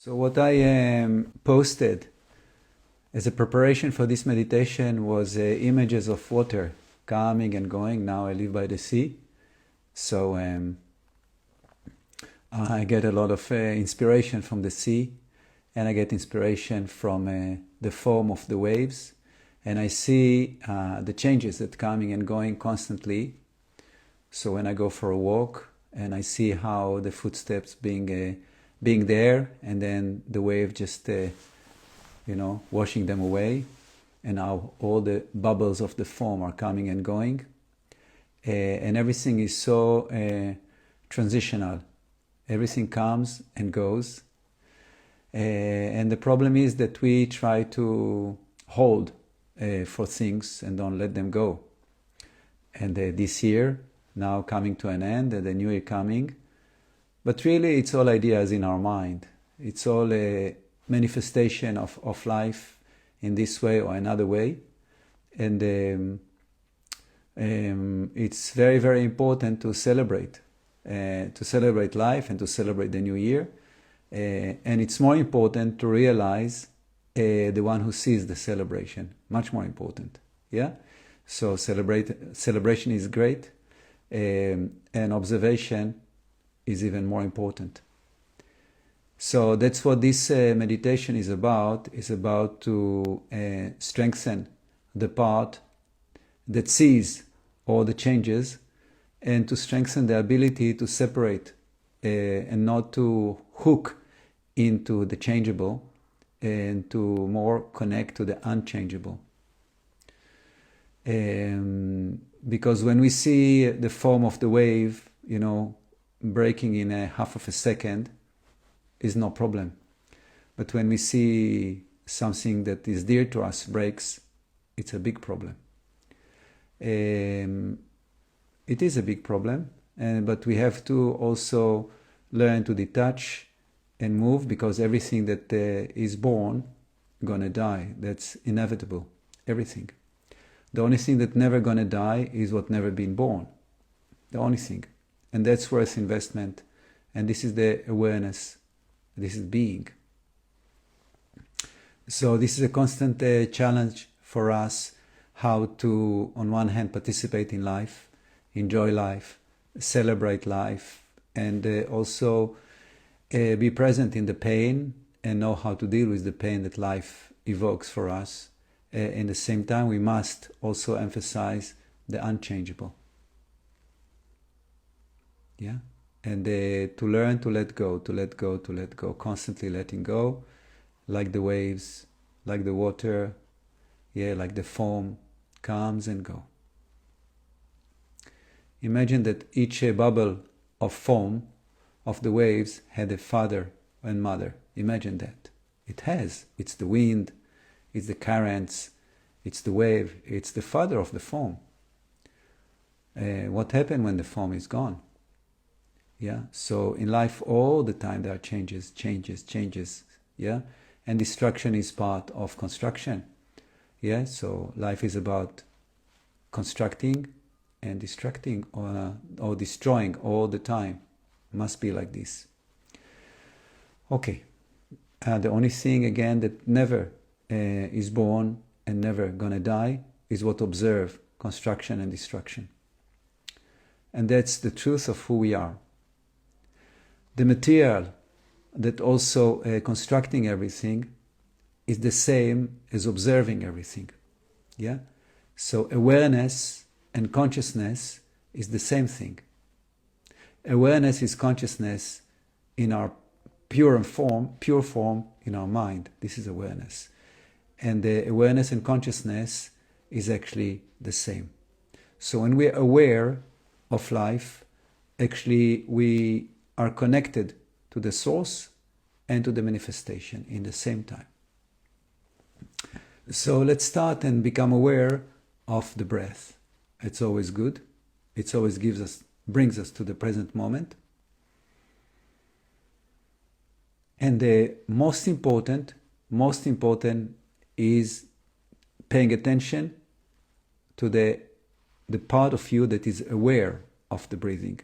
So what I posted as a preparation for this meditation was images of water coming and going. Now I live by the sea, so I get a lot of inspiration from the sea, and I get inspiration from the foam of the waves, and I see the changes that coming and going constantly. So when I go for a walk and I see how the footsteps being there, and then the wave just washing them away, and how all the bubbles of the foam are coming and going, and everything is so transitional. Everything comes and goes, and the problem is that we try to hold for things and don't let them go. And this year now coming to an end, and the new year coming, but really it's all ideas in our mind. It's all a manifestation of life in this way or another way, and it's very, very important to celebrate life and to celebrate the new year, and it's more important to realize the one who sees the celebration, much more important. Yeah, so celebration is great, and observation is even more important. So that's what this meditation is about. It's about to strengthen the part that sees all the changes, and to strengthen the ability to separate and not to hook into the changeable, and to more connect to the unchangeable. Because when we see the form of the wave, breaking in a half of a second, is no problem. But when we see something that is dear to us breaks, it's a big problem. It is a big problem, but we have to also learn to detach and move, because everything that is born gonna die. That's inevitable. Everything. The only thing that never gonna die is what never been born. The only thing. And that's worth investment. And this is the awareness. This is being. So this is a constant challenge for us, how to, on one hand, participate in life, enjoy life, celebrate life, and also be present in the pain and know how to deal with the pain that life evokes for us. In the same time, we must also emphasize the unchangeable. Yeah? And to learn to let go, constantly letting go, like the waves, like the water, like the foam, comes and go. Imagine that each bubble of foam of the waves had a father and mother. Imagine that. It has. It's the wind, it's the currents, it's the wave, it's the father of the foam. What happened when the foam is gone? Yeah. So in life, all the time there are changes. Yeah. And destruction is part of construction. Yeah. So life is about constructing and destructing, or destroying all the time. Must be like this. Okay. The only thing, again, that never is born and never gonna die is what observe construction and destruction. And that's the truth of who we are. The material that also constructing everything is the same as observing everything. Yeah? So awareness and consciousness is the same thing. Awareness is consciousness in our pure form in our mind. This is awareness. And the awareness and consciousness is actually the same. So when we are aware of life, actually we are connected to the source and to the manifestation in the same time. So let's start and become aware of the breath. It's always good. It always brings us to the present moment. And the most important is paying attention to the part of you that is aware of the breathing.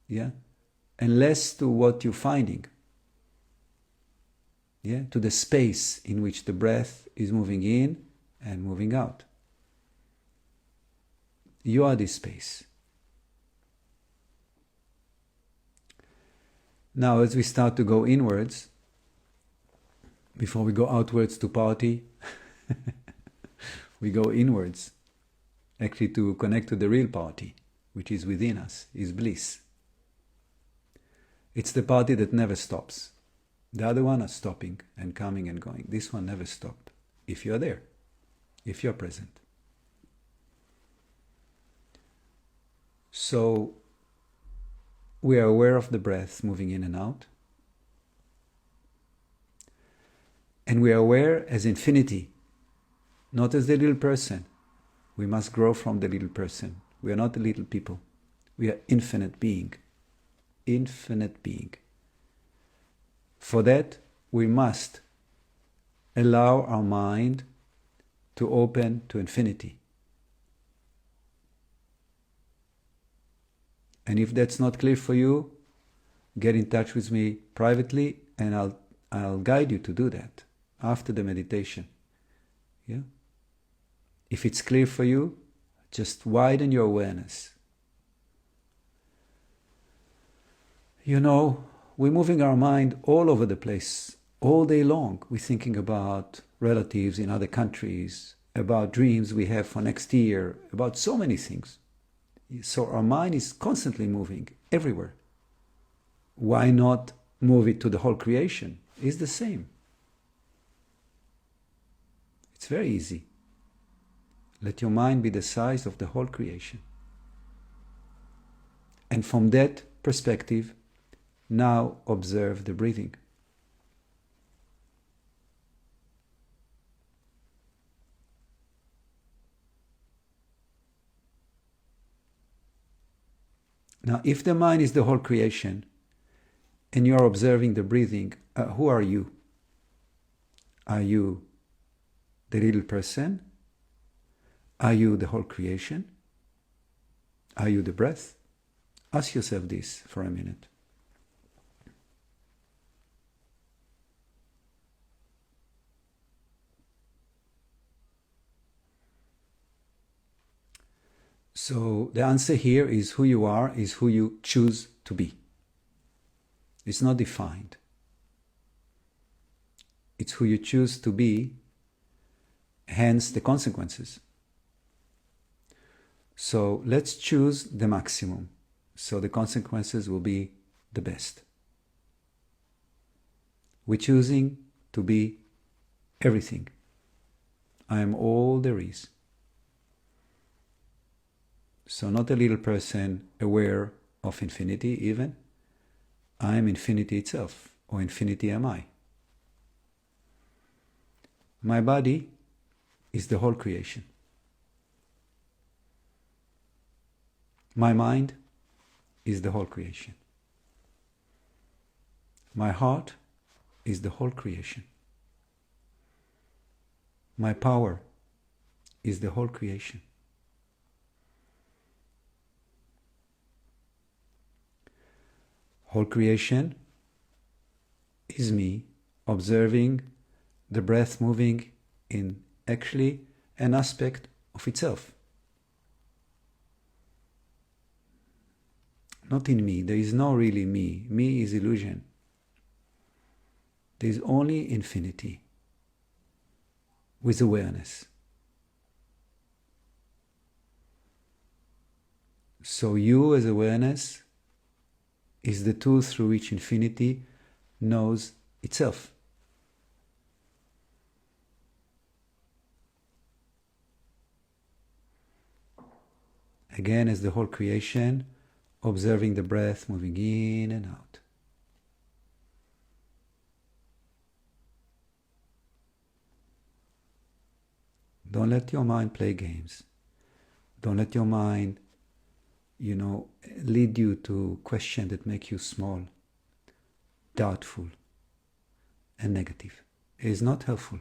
Yeah? And less to what you're finding. yeah, to the space in which the breath is moving in and moving out. You are this space. Now, as we start to go inwards, before we go outwards to party, we go inwards, actually to connect to the real party, which is within us, is bliss. It's the party that never stops. The other one are stopping and coming and going. This one never stopped. If you're there, if you're present. So we are aware of the breath moving in and out. And we are aware as infinity, not as the little person. We must grow from the little person. We are not the little people. We are infinite being. Infinite being. For that, we must allow our mind to open to infinity. And if that's not clear for you, get in touch with me privately and I'll guide you to do that after the meditation. Yeah? If it's clear for you, just widen your awareness. You know, we're moving our mind all over the place, all day long. We're thinking about relatives in other countries, about dreams we have for next year, about so many things. So our mind is constantly moving everywhere. Why not move it to the whole creation? It's the same. It's very easy. Let your mind be the size of the whole creation. And from that perspective, now observe the breathing. Now, if the mind is the whole creation and you are observing the breathing, who are you? Are you the little person? Are you the whole creation? Are you the breath? Ask yourself this for a minute. So the answer here is who you are, is who you choose to be. It's not defined. It's who you choose to be, hence the consequences. So let's choose the maximum. So the consequences will be the best. We're choosing to be everything. I am all there is. So not a little person aware of infinity even. I am infinity itself, or infinity am I. My body is the whole creation. My mind is the whole creation. My heart is the whole creation. My power is the whole creation. Whole creation is me observing the breath moving in actually an aspect of itself. Not in me. There is no really me. Me is illusion. There is only infinity with awareness. So you as awareness is the tool through which infinity knows itself. Again, as the whole creation, observing the breath moving in and out. Don't let your mind play games. Don't let your mind, lead you to questions that make you small, doubtful, and negative. It is not helpful.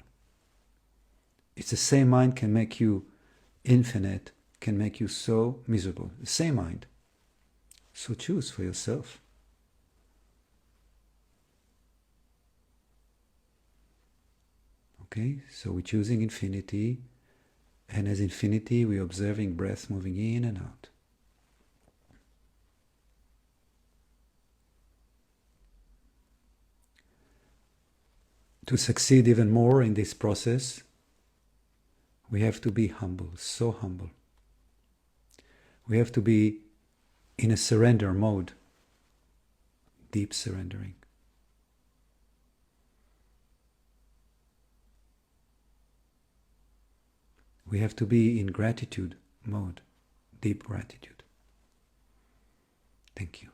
It's the same mind can make you infinite, can make you so miserable. The same mind. So choose for yourself. Okay, so we're choosing infinity, and as infinity, we're observing breath moving in and out. To succeed even more in this process, we have to be humble, so humble. We have to be in a surrender mode, deep surrendering. We have to be in gratitude mode, deep gratitude. Thank you.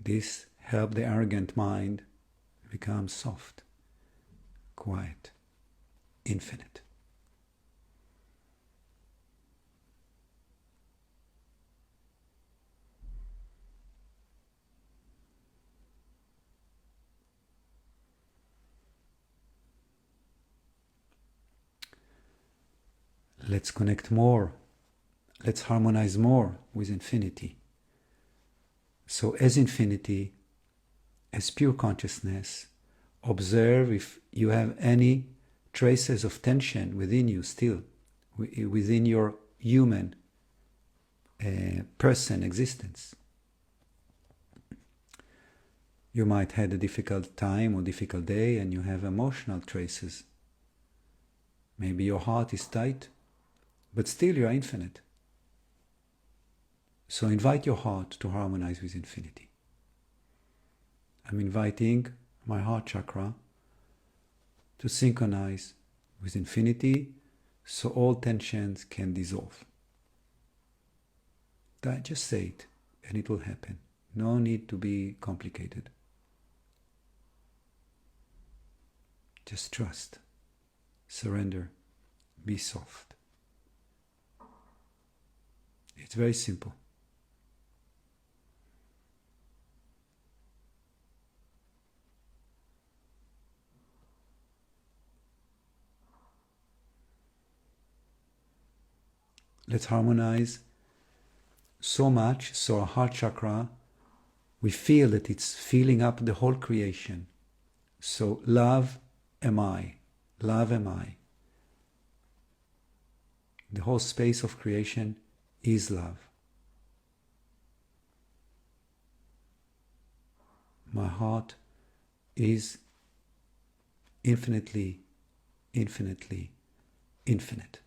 This helps the arrogant mind become soft, quiet, infinite. Let's connect more. Let's harmonize more with infinity. So as infinity, as pure consciousness, observe if you have any traces of tension within you still, within your human person existence. You might have a difficult time or difficult day and you have emotional traces. Maybe your heart is tight, but still you are infinite. So invite your heart to harmonize with infinity. I'm inviting my heart chakra to synchronize with infinity so all tensions can dissolve. Just say it and it will happen. No need to be complicated. Just trust, surrender, be soft. It's very simple. Let's harmonize so much so our heart chakra, we feel that it's filling up the whole creation. So love am I, love am I. The whole space of creation is love. My heart is infinitely, infinitely, infinite.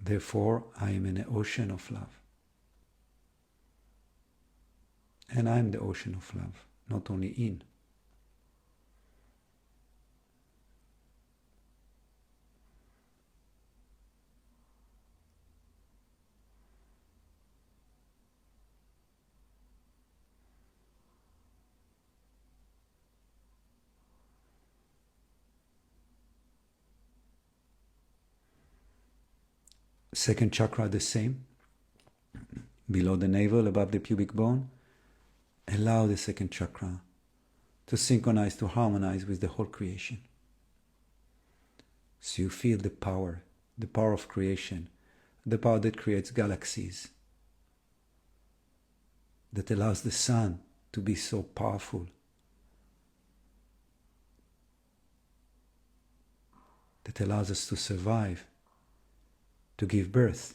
Therefore, I am in an ocean of love. And I am the ocean of love, not only in. Second chakra the same. Below the navel, above the pubic bone. Allow the second chakra to synchronize, to harmonize with the whole creation. So you feel the power of creation, the power that creates galaxies, that allows the sun to be so powerful, that allows us to survive, to give birth,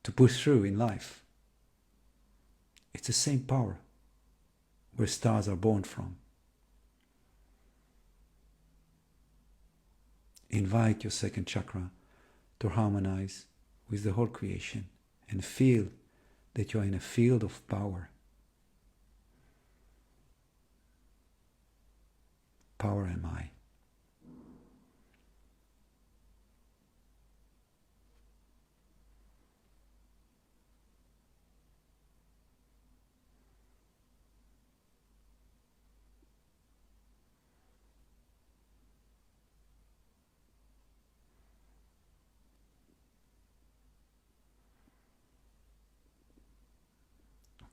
to push through in life. It's the same power where stars are born from. Invite your second chakra to harmonize with the whole creation and feel that you are in a field of power. Power am I.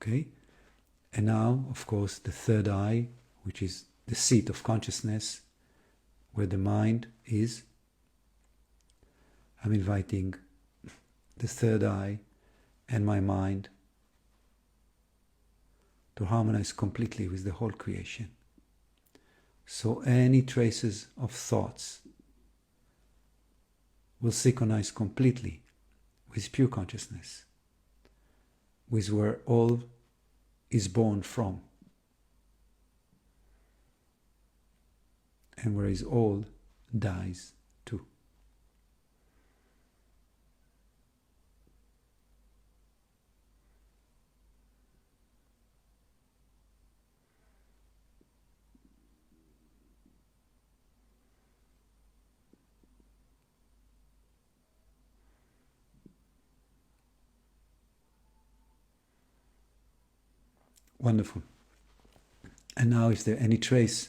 Okay? And now, of course, the third eye, which is the seat of consciousness, where the mind is. I'm inviting the third eye and my mind to harmonize completely with the whole creation. So any traces of thoughts will synchronize completely with pure consciousness, with where all is born from, and where is all dies too. Wonderful. And now, is there any trace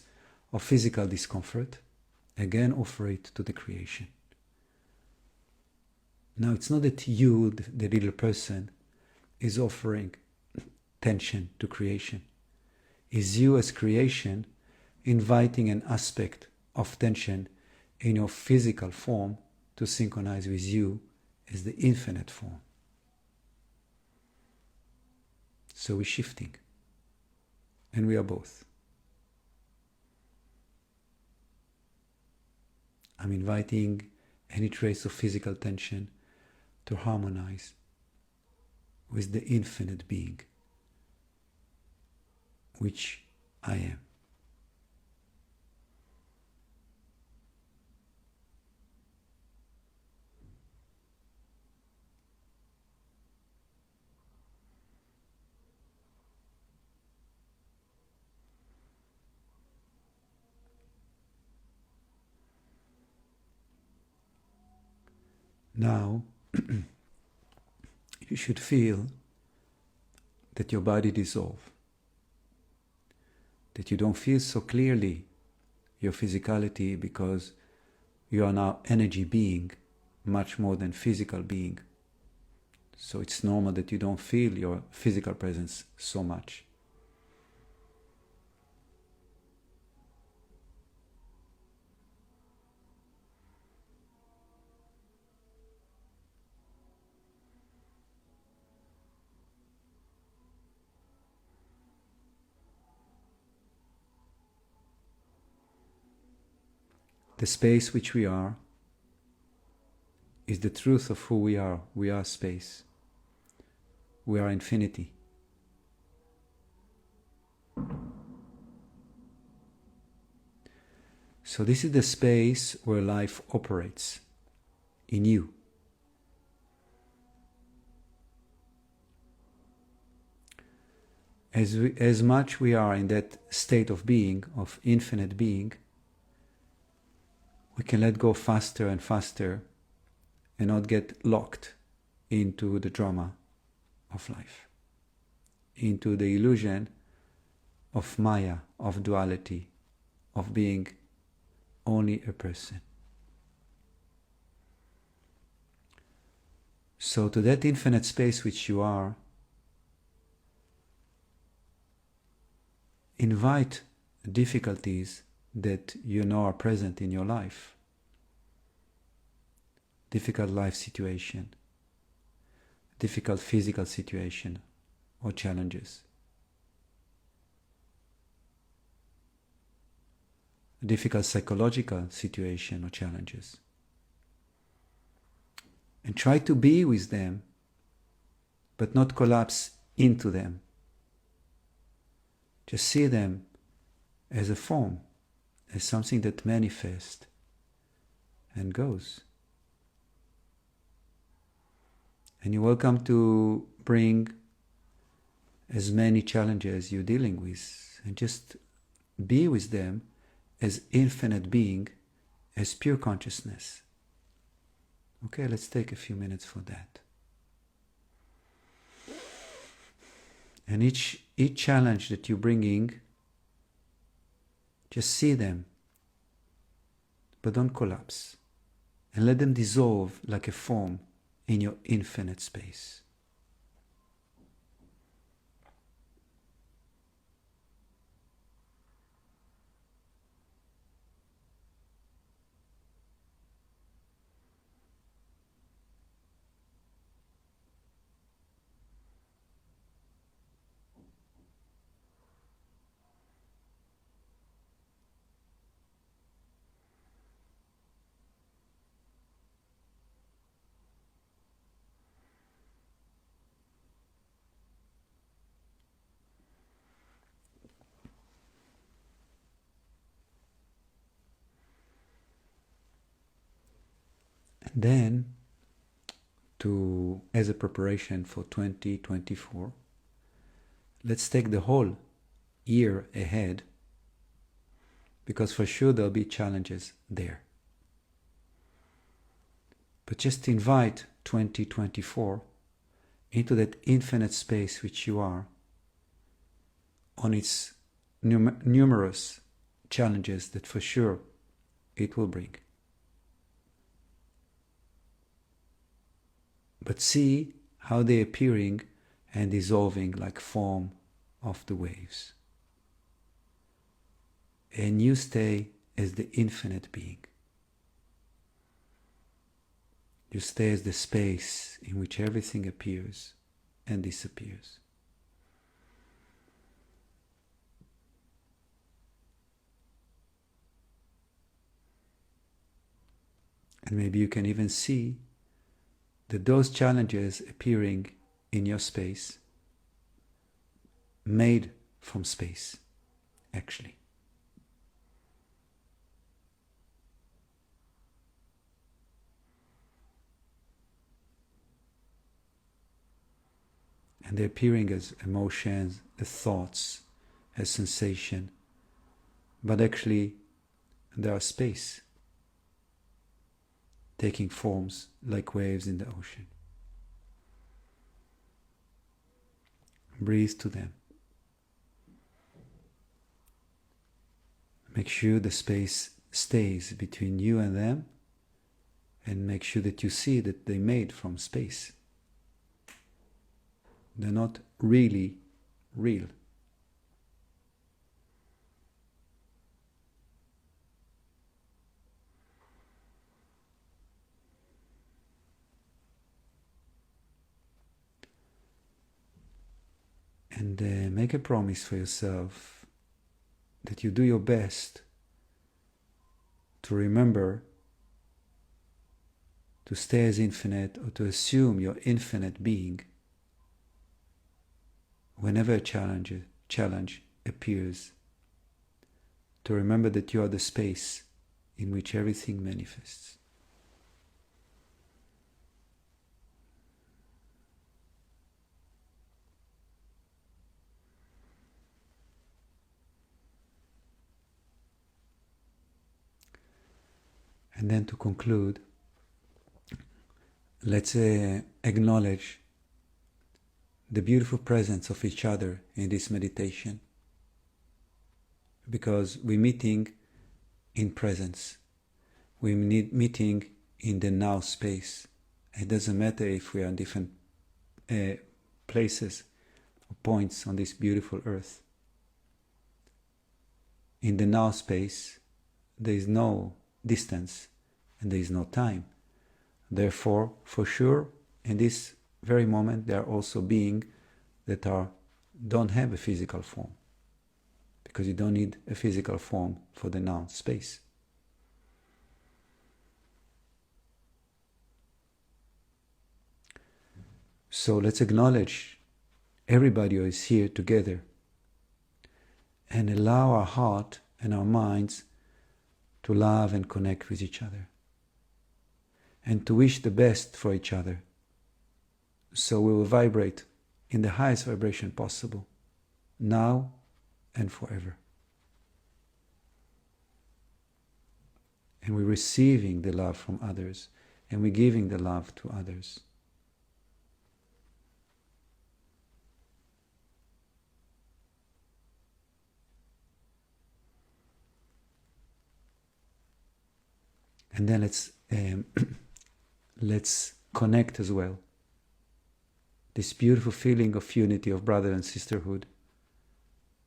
of physical discomfort? Again, offer it to the creation. Now, it's not that you, the little person, is offering tension to creation. It's you as creation inviting an aspect of tension in your physical form to synchronize with you as the infinite form. So we're shifting. And we are both. I'm inviting any trace of physical tension to harmonize with the infinite being, which I am. Now, you should feel that your body dissolves, that you don't feel so clearly your physicality because you are now energy being much more than physical being. So it's normal that you don't feel your physical presence so much. The space which we are is the truth of who we are. We are space. We are infinity. So this is the space where life operates in you. As much we are in that state of being, of infinite being, we can let go faster and faster and not get locked into the drama of life, into the illusion of Maya, of duality, of being only a person. So to that infinite space which you are, invite difficulties that you know are present in your life. Difficult life situation, difficult physical situation or challenges, difficult psychological situation or challenges. And try to be with them, but not collapse into them. Just see them as a form, as something that manifests and goes. And you're welcome to bring as many challenges you're dealing with and just be with them as infinite being, as pure consciousness. Okay, let's take a few minutes for that. And each challenge that you're bringing, just see them, but don't collapse. And let them dissolve like a form in your infinite space. And then, as a preparation for 2024, let's take the whole year ahead, because for sure there'll be challenges there. But just invite 2024 into that infinite space which you are, on its numerous challenges that for sure it will bring. But see how they're appearing and dissolving like foam of the waves. And you stay as the infinite being. You stay as the space in which everything appears and disappears. And maybe you can even see that those challenges appearing in your space, made from space, actually. And they're appearing as emotions, as thoughts, as sensation, but actually they are space, taking forms like waves in the ocean. Breathe to them. Make sure the space stays between you and them, and make sure that you see that they're made from space. They're not really real. And make a promise for yourself that you do your best to remember to stay as infinite, or to assume your infinite being whenever a challenge appears. To remember that you are the space in which everything manifests. And then to conclude, let's acknowledge the beautiful presence of each other in this meditation, because we're meeting in presence. We're meeting in the now space. It doesn't matter if we are in different places or points on this beautiful earth. In the now space, there is no distance and there is no time. Therefore, for sure, in this very moment, there are also beings that don't have a physical form, because you don't need a physical form for the now space. So let's acknowledge everybody who is here together, and allow our heart and our minds to love and connect with each other, and to wish the best for each other, so we will vibrate in the highest vibration possible, now and forever. And we're receiving the love from others, and we're giving the love to others. And then let's connect as well. This beautiful feeling of unity, of brother and sisterhood,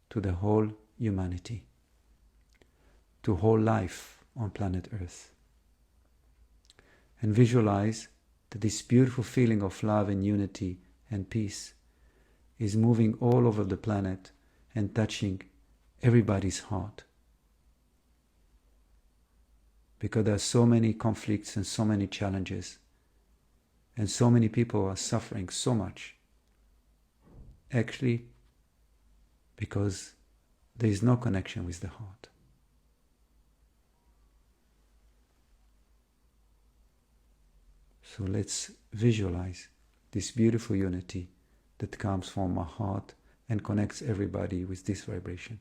to the whole humanity, to whole life on planet Earth. And visualize that this beautiful feeling of love and unity and peace is moving all over the planet and touching everybody's heart. Because there are so many conflicts and so many challenges, and so many people are suffering so much. Actually, because there is no connection with the heart. So let's visualize this beautiful unity that comes from our heart and connects everybody with this vibration.